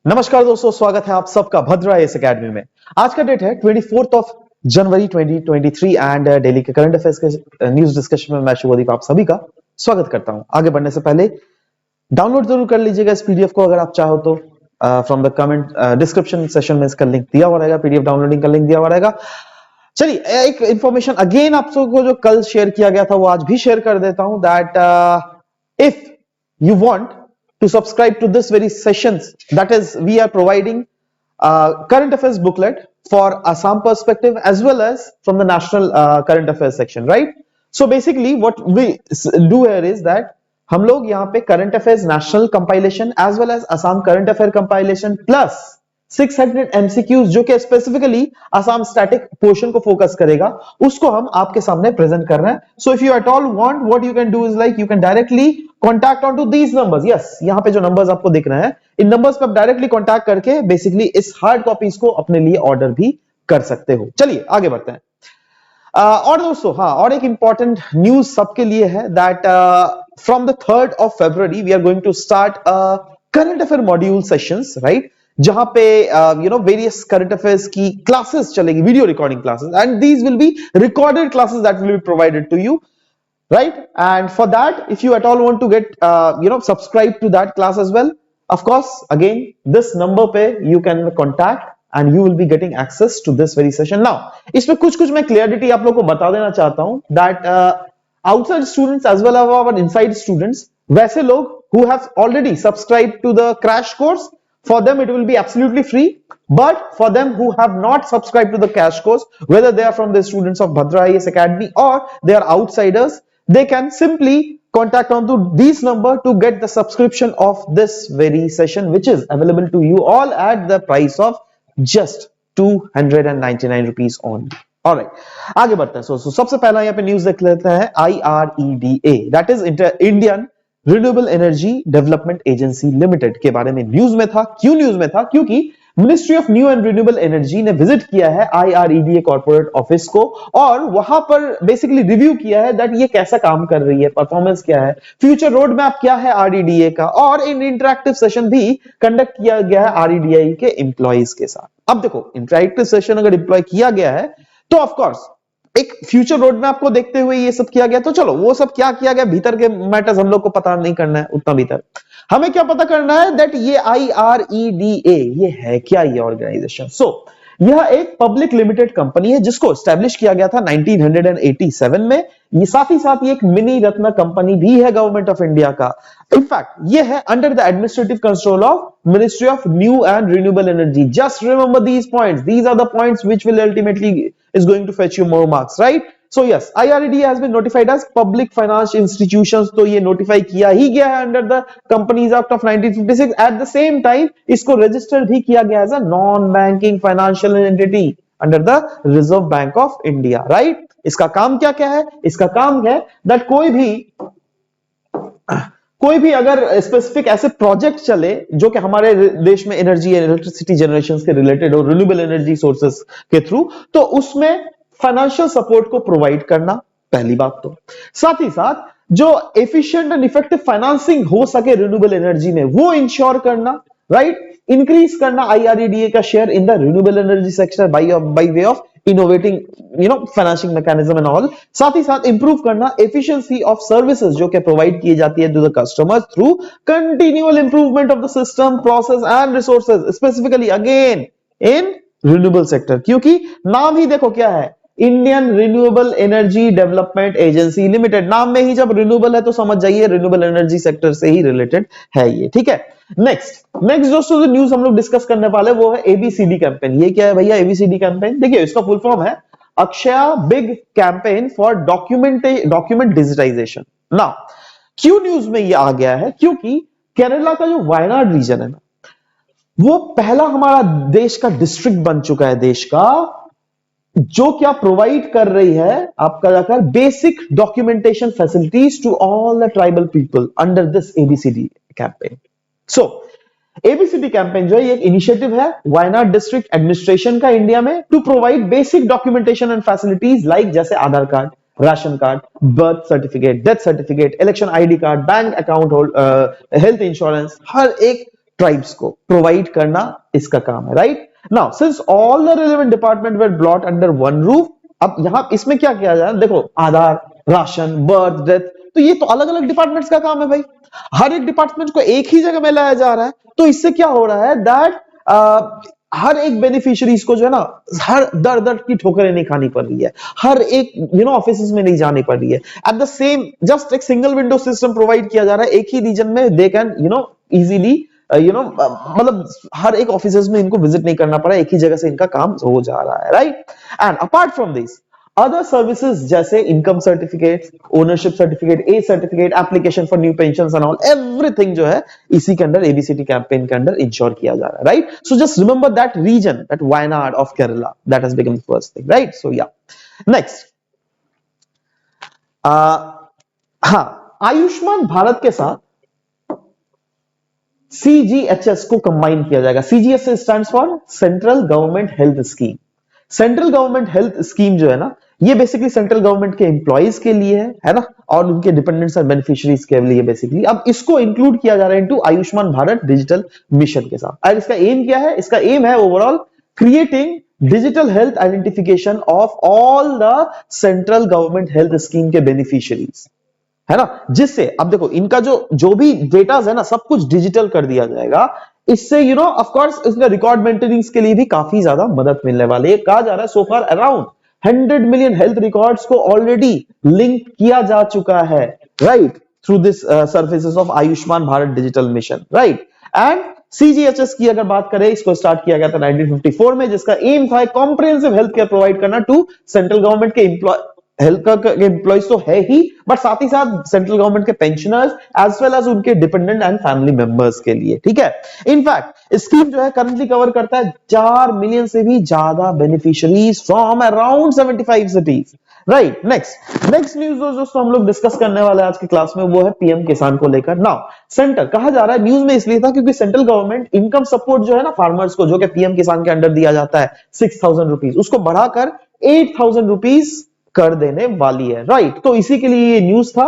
नमस्कार दोस्तों, स्वागत है आप सबका भद्रा आईएएस एकेडमी में। आज का डेट है 24 जनवरी 2023 एंड डेली के करंट अफेयर्स के न्यूज डिस्कशन में मैं शुभदीप आप सभी का स्वागत करता हूं। आगे बढ़ने से पहले डाउनलोड जरूर कर लीजिएगा इस पीडीएफ को अगर आप चाहो तो। From the comment description session में इसका लिंक दिया हुआ रहेगा, पीडीएफ डाउनलोडिंग का लिंक दिया हुआ रहेगा। चलिए एक इंफॉर्मेशन अगेन आप सबको जो कल शेयर किया गया था वो आज भी शेयर कर देता हूं that if you want to subscribe to this very sessions, that is we are providing current affairs booklet for Assam perspective as well as from the national current affairs section, right? So basically what we do here is that हम लोग यहाँ पे current affairs national compilation as well as Assam current affair compilation plus 600 MCQs जो कि specifically Assam static portion को focus करेगा, उसको हम आपके सामने प्रेजेंट कर रहे हैं। So if you at all want, what you can do is like you can directly contact on to these numbers. Yes, यहाँ पे जो नंबर्स आपको दिख रहे हैं, इन नंबर्स पे आप डायरेक्टली कॉन्टैक्ट करके बेसिकली इस हार्ड कॉपीज को अपने लिए ऑर्डर भी कर सकते हो। चलिए आगे बढ़ते हैं। और दोस्तों हाँ, और एक इंपॉर्टेंट न्यूज सबके लिए है that from the 3rd of February we are going to start current affair module sessions, right? जहां पे वेरियस करंट अफेयर्स की क्लासेस चलेगी, video recording classes, and these will be recorded classes that will be provided to you, right? And for that, if you at all want to get subscribe to that class as well, of course again this number pe you can contact and you will be getting access to this very session. Now इसमें कुछ मैं clarity आप लोग को बता देना चाहता हूं that outside students as well as our inside students, वैसे लोग who have already subscribed to the crash course, for them it will be absolutely free, but for them who have not subscribed to the crash course, whether they are from the students of Bhadra IAS Academy or they are outsiders, they can simply contact on to this number to get the subscription of this very session, which is available to you all at the price of just 299 rupees only. Alright, आगे बढ़ते हैं। So सबसे पहला यहाँ पे news देख लेते हैं IREDA, that is Indian renewable energy development agency limited के बारे में न्यूज में था। क्यों न्यूज में था? क्योंकि ministry of new and renewable energy ने विजिट किया है IREDA कॉर्पोरेट ऑफिस को और वहां पर बेसिकली रिव्यू किया है दैट ये कैसा काम कर रही है, परफॉर्मेंस क्या है, फ्यूचर रोड मैप क्या है REDA का, और इन इंटरैक्टिव सेशन भी कंडक्ट किया गया है REDA के एम्प्लॉइज के साथ। अब देखो, इंटरैक्टिव सेशन अगर डिप्लॉय किया गया है तो ऑफकोर्स एक फ्यूचर रोड मैप को देखते हुए ये सब किया गया। तो चलो वो सब क्या किया गया, भीतर के मैटर्स हम लोग को पता नहीं करना है उतना भीतर। हमें क्या पता करना है दैट ये IREDA ये है क्या, ये ऑर्गेनाइजेशन। यह एक पब्लिक लिमिटेड कंपनी है जिसको एस्टैब्लिश किया गया था 1987 में। ये साथ ही साथ ये एक मिनी रत्न कंपनी भी है गवर्नमेंट ऑफ इंडिया का। इनफैक्ट ये है under the administrative control of ministry of new and renewable energy. Just remember these points, these are the points which will ultimately is going to fetch you more marks, right? So yes, IREDA has been notified as public finance institutions, तो ये notify किया ही गया है under the Companies Act of 1956। At the same time इसको register भी किया गया as a non-banking financial entity under the Reserve Bank of India, right? इसका काम क्या क्या है? इसका काम है that कोई भी अगर स्पेसिफिक ऐसे प्रोजेक्ट चले जो कि हमारे देश में एनर्जी इलेक्ट्रिसिटी जनरेशन के रिलेटेड हो, रिन्यूएबल एनर्जी सोर्सेस के थ्रू, तो उसमें फाइनेंशियल सपोर्ट को प्रोवाइड करना पहली बात। तो साथ ही साथ जो एफिशिएंट एंड इफेक्टिव फाइनेंसिंग हो सके रिन्यूएबल एनर्जी में वो इंश्योर करना, राइट? इंक्रीज करना IREDA का share in the renewable energy sector by way of innovating financing mechanism and all. साथ ही साथ इंप्रूव करना एफिशिएंसी ऑफ सर्विसेज जो कि प्रोवाइड की जाती है to the customers through continual improvement of the system, process and resources, specifically again in renewable sector. क्योंकि नाम ही देखो क्या है, Indian renewable energy development agency limited. नाम में ही जब रिन्यूएबल है तो समझ जाइए रिन्यूएबल एनर्जी सेक्टर से ही रिलेटेड है ये, ठीक है? नेक्स्ट दोस्तों जो न्यूज हम लोग डिस्कस करने वाले वो है ABCD कैंपेन। ये क्या है भैया ABCD कैंपेन? देखिए इसका फुल फॉर्म है Akshaya big campaign for document digitisation. Now क्यों न्यूज में ये आ गया है? क्योंकि केरला का जो वायनाड रीजन है ना, वो पहला हमारा देश का डिस्ट्रिक्ट बन चुका है, देश का, जो क्या प्रोवाइड कर रही है आपका जाकर basic documentation facilities to all the tribal people under this ABCD campaign. So ABCD campaign जो है एक इनिशिएटिव है वायनाड डिस्ट्रिक्ट एडमिनिस्ट्रेशन का इंडिया में to provide basic documentation and facilities like जैसे Aadhaar card, ration card, birth certificate, death certificate, election ID card, bank account, health insurance, हर एक tribes को प्रोवाइड करना इसका काम है, right. Now since all the relevant department were brought under one roof, अब यहां इसमें क्या किया जाए, देखो आधार, राशन, बर्थ, डेथ, तो ये तो अलग अलग डिपार्टमेंट्स का काम है भाई। हर एक डिपार्टमेंट को एक ही जगह में लाया जा रहा है, तो इससे क्या हो रहा है दैट हर एक बेनिफिशियरीज को जो है ना हर दर दर की ठोकरें नहीं खानी पड़ रही है, हर एक ऑफिस में नहीं जानी पड़ रही है। एट द सेम जस्ट एक सिंगल विंडो सिस्टम प्रोवाइड किया जा रहा है एक ही रीजन में, दे कैन इजीली मतलब हर एक ऑफिसेज में इनको विजिट नहीं करना पड़ा, एक ही जगह से इनका काम हो जा रहा है, right. And apart from this other services जैसे income certificate, ownership certificate, age certificate, application for new pension and all, everything जो है इसी के अंदर एबीसीडी कैंपेन के अंदर इंश्योर किया जा रहा है, right. So just remember that reason, that Wayanad of Kerala, that has become the first thing, right. So या नेक्स्ट, हाँ, आयुष्मान भारत के साथ सीजीएचएस को कंबाइन किया जाएगा। CGHS stands for central government health scheme. Central government health scheme जो है ना, ये बेसिकली सेंट्रल गवर्नमेंट के एम्प्लॉइज के लिए है ना, और उनके डिपेंडेंट्स और बेनिफिशियरीज के लिए बेसिकली। अब इसको इंक्लूड किया जा रहा है into Ayushman Bharat digital mission के साथ। और इसका एम क्या है? इसका एम है overall creating digital health identification of all the central government health scheme के बेनिफिशियरीज, है ना, जिससे अब देखो इनका जो भी डेटा है ना सब कुछ डिजिटल कर दिया जाएगा। इससे ऑफ कोर्स इसका रिकॉर्ड मेंटेनेंस के लिए भी काफी ज्यादा मदद मिलने वाली है। कहा जा रहा है सो फार अराउंड 100 मिलियन हेल्थ रिकॉर्ड्स को ऑलरेडी लिंक किया जा चुका है, right, through this services of Ayushman Bharat digital mission, right. And CGHS की अगर बात करें, इसको स्टार्ट किया गया था 1954 में, जिसका एम था कॉम्प्रिहेंसिव हेल्थ केयर प्रोवाइड करना टू सेंट्रल गवर्नमेंट के हेल्थ के एम्प्लॉइज तो है ही, बट साथ ही साथ सेंट्रल गवर्नमेंट के पेंशनर्स एज वेल एज उनके डिपेंडेंट एंड फैमिली मेंबर्स के लिए, ठीक है। इनफैक्ट स्कीम जो है करंटली कवर करता है 4 मिलियन से भी ज्यादा beneficiaries from around 75 cities, right. Next news दोस्तों हम लोग डिस्कस करने वाले आज की क्लास में, वो है पीएम किसान को लेकर। नाउ सेंटर कहा जा रहा है, न्यूज में इसलिए था क्योंकि सेंट्रल गवर्नमेंट इनकम सपोर्ट जो है ना फार्मर्स को, जो कि पीएम किसान के अंडर दिया जाता है 6,000 रुपीज, उसको बढ़ाकर 8,000 रुपीज कर देने वाली है, राइट। तो इसी के लिए ये न्यूज था।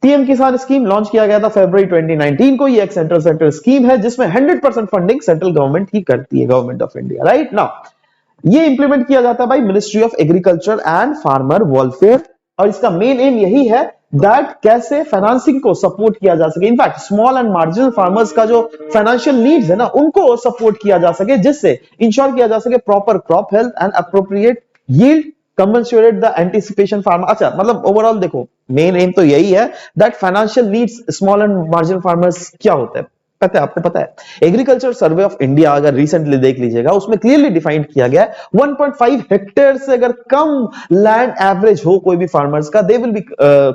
पीएम किसान स्कीम लॉन्च किया गया था फरवरी 2019 को। ये एक सेंट्रल सेक्टर स्कीम है जिसमें 100% फंडिंग सेंट्रल गवर्नमेंट ही करती है, government of India, right. Now ये इंप्लीमेंट किया जाता है by ministry of agriculture and farmer welfare, और इसका मेन एम यही है दैट कैसे फाइनेंसिंग को सपोर्ट किया जा सके। In fact small and marginal farmers का जो फाइनेंशियल नीड्स है ना उनको सपोर्ट किया जा सके, जिससे इंश्योर किया जा सके proper crop health and appropriate yield commensurate the anticipation farmer। अच्छा, मतलब ओवरऑल देखो मेन एम तो यही है that financial needs small and marginal farmers क्या होते हैं, पता है आपको? पता है एग्रीकल्चर सर्वे ऑफ इंडिया अगर रिसेंटली देख लीजिएगा, उसमें क्लियरली डिफाइंड किया गया है 1.5 हेक्टेयर से अगर कम लैंड एवरेज हो कोई भी फार्मर्स का, they will be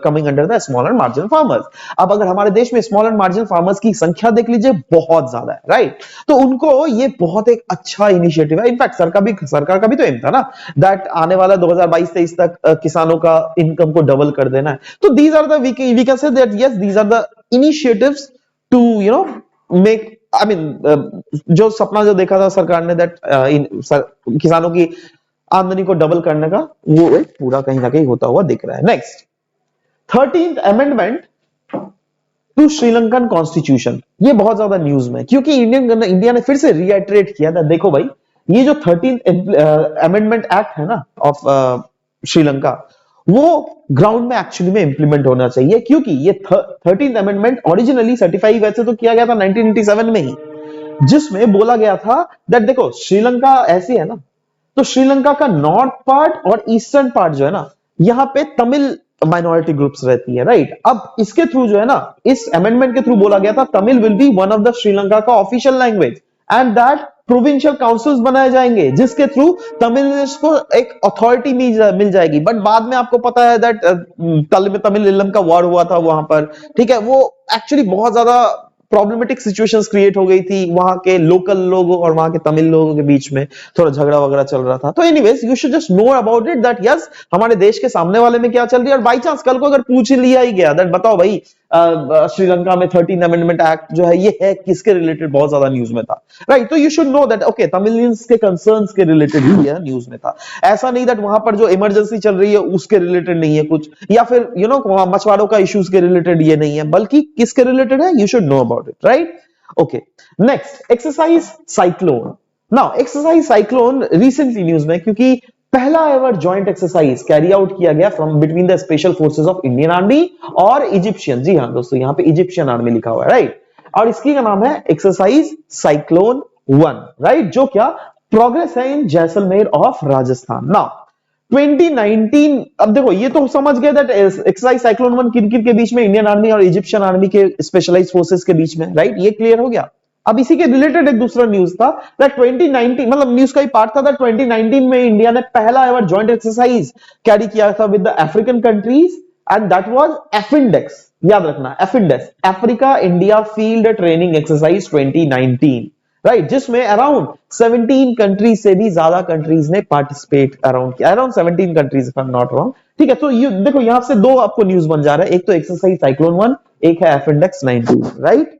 coming under the small and marginal farmers. अब अगर हमारे देश में स्मॉल एंड मार्जिनल फार्मर्स की संख्या देख लीजिए बहुत ज्यादा है, राइट। तो उनको ये बहुत एक अच्छा इनिशिएटिव है। इनफैक्ट सरकार का भी तो एम था ना दैट आने वाला 2022-23 तक किसानों का इनकम को डबल कर देना है। तो these are the we can say that yes these are the initiatives to make, I mean जो सपना जो देखा था सरकार ने दैट किसानों की आमदनी को डबल करने का, वो एक पूरा कहीं ना कहीं होता हुआ दिख रहा है। Next 13th amendment to Sri Lankan constitution, ये बहुत ज्यादा न्यूज में, क्योंकि इंडिया ने फिर से रीआइटरेट किया था, देखो भाई ये जो 13th अमेंडमेंट एक्ट है ना ऑफ श्रीलंका, वो ग्राउंड में एक्चुअली में इंप्लीमेंट होना चाहिए, क्योंकि ये 13th अमेंडमेंट ओरिजिनली सर्टिफाई वैसे तो किया गया था 1987 में ही, जिसमें बोला गया था दैट देखो श्रीलंका ऐसी है ना, तो श्रीलंका का नॉर्थ पार्ट और ईस्टर्न पार्ट जो है ना, यहाँ पे तमिल माइनॉरिटी ग्रुप्स रहती है, राइट। अब इसके थ्रू जो है ना, इस अमेंडमेंट के थ्रू बोला गया था Tamil will be one of the Sri Lanka का official language and that provincial councils बनाए जाएंगे, जिसके थ्रू तमिल को एक अथॉरिटी मिल जाएगी। बट बाद में आपको पता है दैट तमिल इलम का वॉर हुआ था वहां पर, ठीक है, वो एक्चुअली बहुत ज्यादा प्रॉब्लमेटिक सिचुएशंस क्रिएट हो गई थी, वहां के लोकल लोगों और वहां के तमिल लोगों के बीच में थोड़ा झगड़ा वगैरह चल रहा था। तो anyways you should just know about it that yes हमारे देश के सामने वाले में क्या चल रही है, और बाई चांस कल को अगर पूछ लिया ही गया दैट बताओ भाई श्रीलंका में 13th अमेंडमेंट एक्ट जो है ये है किसके रिलेटेड, बहुत ज्यादा न्यूज में था, राइट। तो you should know that okay Tamilians के कंसर्न्स के रिलेटेड ही यह न्यूज में था, ऐसा नहीं दैट वहां पर जो इमरजेंसी चल रही है उसके रिलेटेड नहीं है कुछ, या फिर मछुआरों का इश्यूज के रिलेटेड ये नहीं है, बल्कि किसके रिलेटेड है, you should know about it, right. Okay, next exercise cyclone. Now exercise cyclone recently news में, क्योंकि पहला ever joint exercise carry out किया गया from between the special forces of Indian army और इजिप्शियन। जी हाँ दोस्तों, यहां पे इजिप्शियन आर्मी लिखा हुआ है, राइट। और इसकी का नाम है एक्सरसाइज साइक्लोन 1, राइट, जो क्या प्रोग्रेस है इन जैसलमेर ऑफ राजस्थान। नाउ 2019, अब देखो ये तो समझ गए दैट एक्सरसाइज साइक्लोन 1 किन किन के बीच में, इंडियन आर्मी और इजिप्शियन आर्मी के स्पेशलाइज्ड फोर्सेस के बीच में, राइट, ये क्लियर हो गया। अब इसी के रिलेटेड एक दूसरा न्यूज था दैट 2019, मतलब न्यूज का ही पार्ट था दैट 2019 में इंडिया ने पहला एवर जॉइंट एक्सरसाइज कैरी किया था with the African countries and that was AFINDEX. याद रखना, AFINDEX, Africa India field training exercise 2019, right, जिसमें अराउंड 17 कंट्रीज से भी ज्यादा कंट्रीज ने पार्टिसिपेट अराउंड किया, around 17 countries if I am not wrong. ठीक है, तो ये देखो यहां से दो आपको न्यूज बन जा रहा है, एक तो एक्सरसाइज साइक्लोन 1, एक है एफिंडेक्स 19, राइट।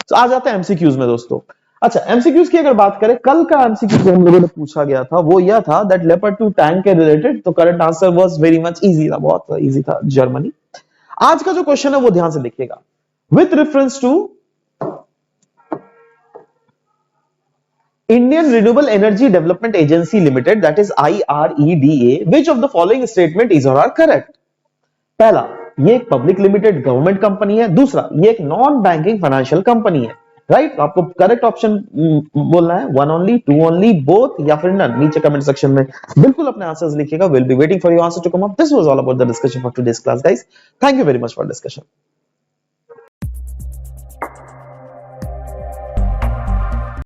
तो आ जाते हैं एमसीक्यूज में दोस्तों। अच्छा, एमसीक्यूज की अगर बात करें, कल का एमसीक्यू जो हम लोगों ने पूछा गया था वो यह था दैट लेपर्ड 2 टैंक के रिलेटेड, तो correct answer was very much easy था, बहुत इजी था, जर्मनी। आज का जो क्वेश्चन है वो ध्यान से देखिएगा, with reference to Indian Renewable Energy Development Agency Limited, that is IREDA, which of the following statement is or are correct? पहला, ये एक पब्लिक लिमिटेड गवर्नमेंट कंपनी है। दूसरा, ये एक नॉन बैंकिंग फाइनेंशियल कंपनी है, राइट। आपको करेक्ट ऑप्शन बोलना है, one only, two only, both या फिर नन। नीचे कमेंट सेक्शन में बिल्कुल अपने आंसर्स लिखिएगा। Will be waiting for your answer to come up. This was all about the discussion for today's class guys. Thank you very much for discussion.